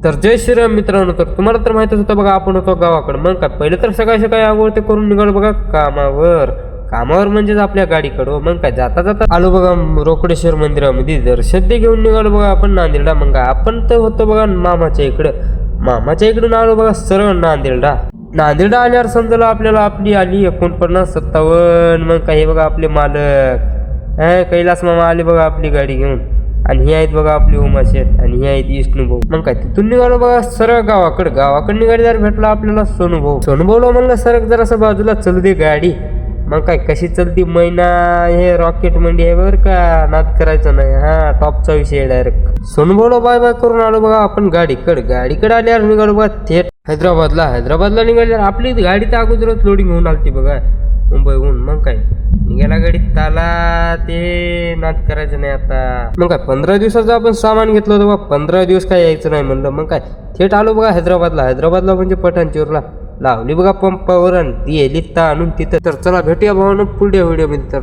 तर जय श्रीराम मित्रांनो. तर तुम्हाला तर माहितच होतं बघा, आपण होतो गावाकडे. मग काय पहिले तर सकाळी सकाळी आंघोळ ते करून निघालो बघा कामावर म्हणजेच आपल्या गाडीकडं. मग काय जाता जाता आलो बघा रोकडेश्वर मंदिरामध्ये दर्शन ते घेऊन निघालो बघा आपण नांदेडला. मग आपण तर होतो बघा मामाच्या इकडून आलो बघा सरळ नांदेडला आल्यावर समजलं आपल्याला आपली आली 4957. मग काही बघा आपले मालक कैलास मामा आले बघा आपली गाडी घेऊन. आणि ही आहेत बघा आपली उमाशेठ आणि ही आहेत विष्णूभाऊ. मग काय तिथून निघालो बघा सरळ गावाकडे निघाल्यावर भेटला आपल्याला सोनूभाऊला म्हणलं सरळ जरासं बाजूला चलू दे गाडी. मग काय कशी चलती मैना, हे रॉकेट मंडी आहे बरं का, नाद करायचं नाही. हा टॉपचा विषय डायरेक्ट. सोनूभाऊला बाय बाय करून आलो बघा आपण गाडीकडे आल्यावर निघालो बघा थेट हैदराबादला निघाल्यावर आपली गाडी तर अगोदरच लोडिंग होऊन आलती बघा मुंबईहून. मग काय निघायला गाडीत ताला ते नाद करायचं नाही आता. मग काय 15 दिवसाचं आपण सामान घेतलं होतं बघा. 15 दिवस काय यायचं नाही म्हणलं. मग काय थेट आलो बघा हैदराबादला म्हणजे पठाणचीवरला. लावली बघा पंपावर आणि ती आणून तिथं. तर चला भेटूया भावानं पुढल्या व्हिडिओ मध्ये. तर